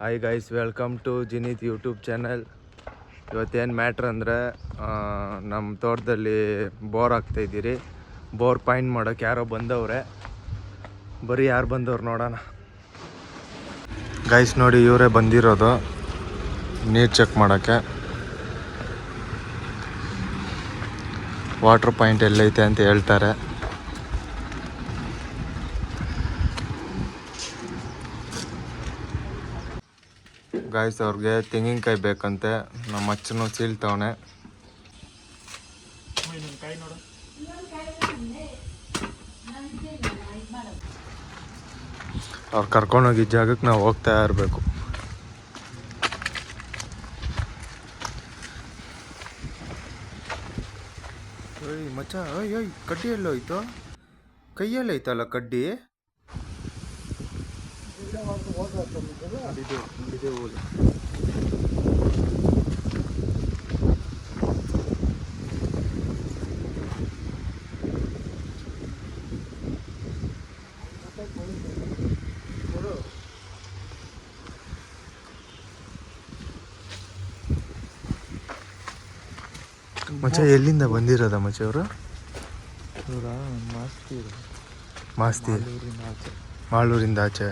Hi guys, welcome to Jinith YouTube channel. ಇವತ್ತೇನು matter ಅಂದರೆ ನಮ್ಮ ತೋಟದಲ್ಲಿ ಬೋರ್ ಹಾಕ್ತಾಯಿದ್ದೀರಿ. ಬೋರ್ ಪಾಯಿಂಟ್ ಮಾಡೋಕ್ಕೆ ಯಾರೋ ಬಂದವ್ರೆ. ಬರೀ ಯಾರು ಬಂದವ್ರು ನೋಡೋಣ. ಗೈಸ್ ನೋಡಿ, ಇವರೇ ಬಂದಿರೋದು ನೀರು ಚೆಕ್ ಮಾಡೋಕ್ಕೆ. ವಾಟ್ರ್ ಪಾಯಿಂಟ್ ಎಲ್ಲೈತೆ ಅಂತ ಹೇಳ್ತಾರೆ. ಗಾಯ್ಸ್, ಅವ್ರಿಗೆ ತೆಂಗಿನಕಾಯಿ ಬೇಕಂತೆ. ನಮ್ಮ ಅಚ್ಚನು ಸೀಳ್ತವನೆ. ಅವ್ರು ಕರ್ಕೊಂಡೋಗಿ ಜಾಗಕ್ಕೆ ನಾವು ಹೋಗ್ತಾ ಇರಬೇಕು. ಓಯ್ ಮಚ್ಚ, ಓಯ್ ಕಡ್ಡಿ ಎಲ್ಲೋಯ್ತು? ಕೈಯಲ್ಲಿ ಐತಲ್ಲ ಕಡ್ಡಿ. ಮಚ್ಚ, ಎಲ್ಲಿಂದ ಬಂದಿರೋದ ಮಚ್ಚ ಅವರು? ಮಾಸ್ತಿ, ಮಾಳೂರಿಂದ ಆಚೆ.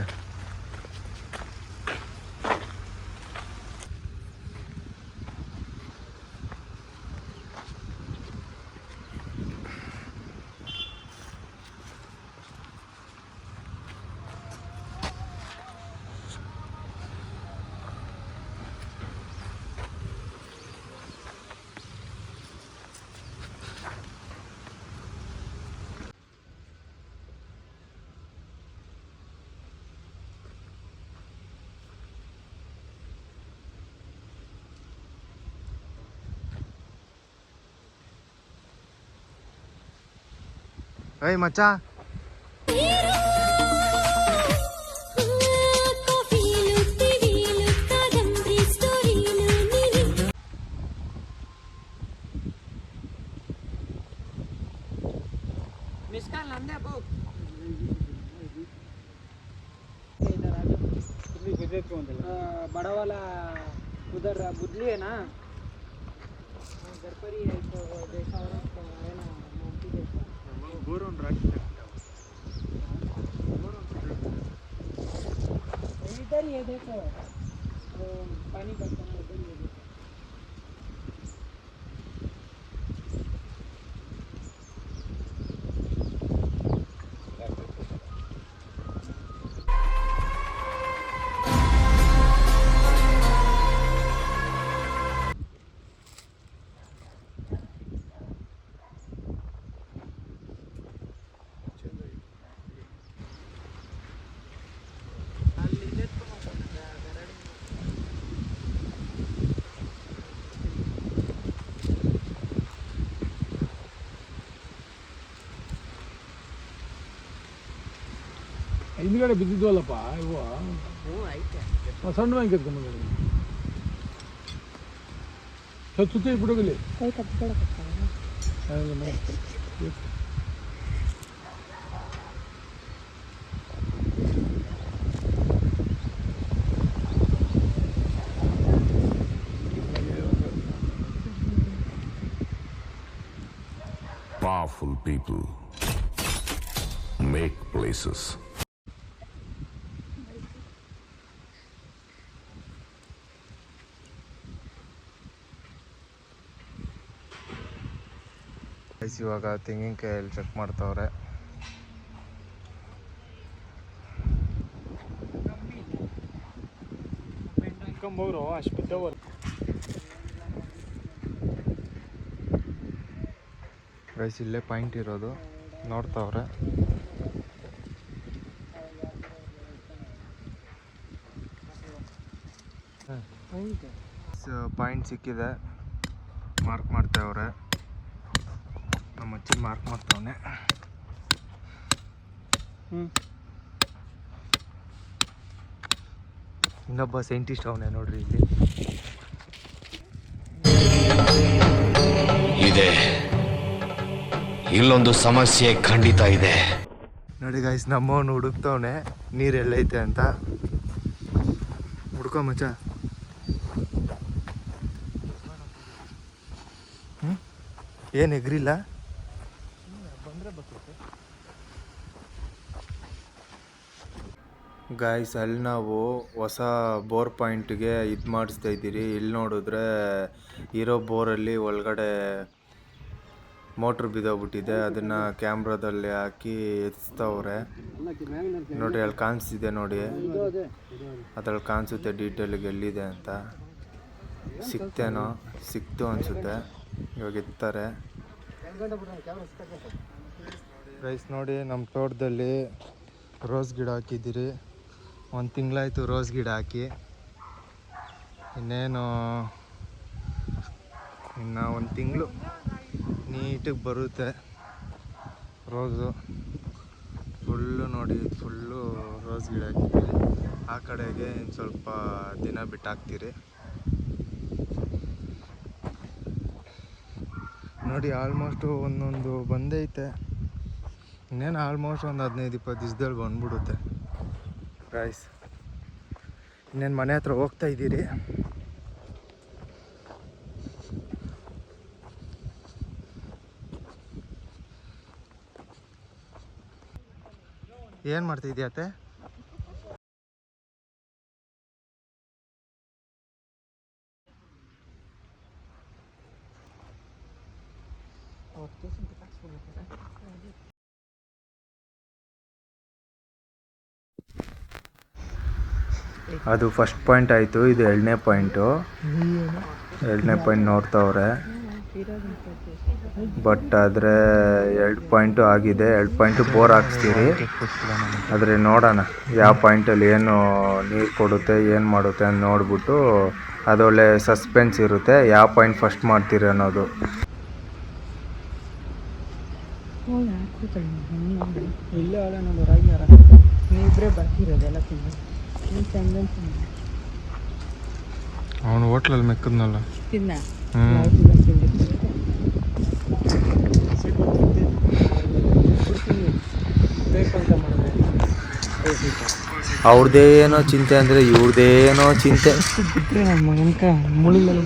ಏಯ್ ಮಚ್ಚ, बड़ा वाला उधर बुदली है ना, घर पर ही है तो देखा है ना, इधर ही है देखो, पानी बरसना इधर ही है देखो. ಹಿಂದ್ಗಡೆ ಬಿದ್ದಿದ್ವಲ್ಲಪ್ಪ ಇವು ಸಣ್ಣ ಬ್ಯಾಂಕ್ ಎತ್ಕೊಂಡ್ ಸುತ್ತ ಬಿಡೋಗಲಿ. Powerful people make places. ಇವಾಗ ತೆಂಗಿನಕಾಯಲ್ಲಿ ಚೆಕ್ ಮಾಡ್ತಾವ್ರೆ. ಗೈಸ್, ಇಲ್ಲೇ ಪಾಯಿಂಟ್ ಇರೋದು ನೋಡ್ತಾವ್ರೆ. ಪಾಯಿಂಟ್ ಸಿಕ್ಕಿದೆ, ಮಾರ್ಕ್ ಮಾಡ್ತಾವ್ರೆ. ನಮ್ಮ ಅಚ್ಚಿ ಮಾರ್ಕ್ ಮಾಡ್ತಾವನೆ. ಇನ್ನೊಬ್ಬ ಸೈಂಟಿಸ್ಟ್ ಅವನೇ ನೋಡ್ರಿ ಇಲ್ಲಿ. ಇದೆ, ಇಲ್ಲೊಂದು ಸಮಸ್ಯೆ ಖಂಡಿತ ಇದೆ. ನೋಡಿ ಗೈಸ್, ನಮ್ಮವನು ಹುಡುಕ್ತವನೆ ನೀರೆಲ್ಲೈತೆ ಅಂತ. ತುಕ ಮಚ್ಚ. ಏನು ಎಗ್ರಿಲ್ಲ? ಗಾಯ್ಸ್, ಅಲ್ಲಿ ನಾವು ಹೊಸ ಬೋರ್ ಪಾಯಿಂಟ್ಗೆ ಇದು ಮಾಡಿಸ್ತಾ ಇದ್ದೀರಿ. ಇಲ್ಲಿ ನೋಡಿದ್ರೆ ಇರೋ ಬೋರಲ್ಲಿ ಒಳಗಡೆ ಮೋಟ್ರ್ ಬಿದ್ದೋಗ್ಬಿಟ್ಟಿದೆ. ಅದನ್ನು ಕ್ಯಾಮ್ರಾದಲ್ಲಿ ಹಾಕಿ ಎತ್ತಿಸ್ತವ್ರೆ ನೋಡಿ. ಅಲ್ಲಿ ಕಾಣಿಸ್ತಿದೆ ನೋಡಿ, ಅದ್ರಲ್ಲಿ ಕಾಣಿಸುತ್ತೆ ಡೀಟೇಲಿಗೆ ಎಲ್ಲಿದೆ ಅಂತ. ಸಿಕ್ತು ಅನಿಸುತ್ತೆ. ಇವಾಗ ಎತ್ತಾರೆ ಗೈಸ್. ನೋಡಿ, ನಮ್ಮ ತೋಟದಲ್ಲಿ ರೋಸ್ ಗಿಡ ಹಾಕಿದ್ದೀರಿ. 1 ತಿಂಗಳಾಯಿತು ರೋಸ್ ಗಿಡ ಹಾಕಿ. ಇನ್ನೇನು ಇನ್ನು 1 ತಿಂಗಳು ನೀಟಾಗಿ ಬರುತ್ತೆ ರೋಸು. ಫುಲ್ಲು ನೋಡಿ, ಫುಲ್ಲು ರೋಸ್ ಗಿಡ ಹಾಕಿದ್ದೀರಿ. ಆ ಕಡೆಗೆ ಇನ್ನು ಸ್ವಲ್ಪ ದಿನ ಬಿಟ್ಟು ಹಾಕ್ತೀರಿ ನೋಡಿ. ಆಲ್ಮೋಸ್ಟು ಒಂದೊಂದು ಬಂದೈತೆ. ಇನ್ನೇನು ಆಲ್ಮೋಸ್ಟ್ ಒಂದು 15-20 ದಿವಸದಲ್ಲಿ ಬಂದ್ಬಿಡುತ್ತೆ ಗೈಸ್. ಇನ್ನೇನು ಮನೆ ಹತ್ರ ಹೋಗ್ತಾ ಇದ್ದೀರಿ. ಏನು ಮಾಡ್ತಿದ್ಯಾತೆ? ಅದು ಫಸ್ಟ್ ಪಾಯಿಂಟ್ ಆಯಿತು. ಇದು 2ನೇ ಪಾಯಿಂಟು. 2ನೇ ಪಾಯಿಂಟ್ ನೋಡ್ತಾವ್ರೆ. ಬಟ್ ಆದರೆ 2 ಪಾಯಿಂಟು ಆಗಿದೆ. 2 ಪಾಯಿಂಟು ಬೋರ್ ಹಾಕ್ಸ್ತೀರಿ. ಆದರೆ ನೋಡೋಣ ಯಾವ ಪಾಯಿಂಟಲ್ಲಿ ಏನು ನೀರು ಕೊಡುತ್ತೆ, ಏನು ಮಾಡುತ್ತೆ ಅಂತ ನೋಡ್ಬಿಟ್ಟು ಅದೊಳ್ಳೆ ಸಸ್ಪೆನ್ಸ್ ಇರುತ್ತೆ. ಯಾವ ಪಾಯಿಂಟ್ ಫಸ್ಟ್ ಮಾಡ್ತೀರಿ ಅನ್ನೋದು. ಇಲ್ಲೇ ಅಲ್ಲ ನೋಡು ರಾಜ್ಯಾರ, ನೀವಿಬ್ಬರೇ ಬರ್ತಿರೋದೆಲ್ಲ ತಿಂದು. ನೀನು ಚಂದನ್ ಅವನು ಹೋಟ್ಲಲ್ಲಿ ಮೆಕ್ಕದ್ನಲ್ಲ ತಿನ್ನ ಬೇಕಂತ ಮಾಡಿದ್ರೆ ಅವ್ರದ್ದೇನೋ ಚಿಂತೆ ಅಂದರೆ ಇವ್ರದ್ದೇನೋ ಚಿಂತೆ. ಬಿಟ್ಟರೆ ನಮ್ಮ ಮಗನ್ಕ ಮುಳಿಲೆಲ್ಲ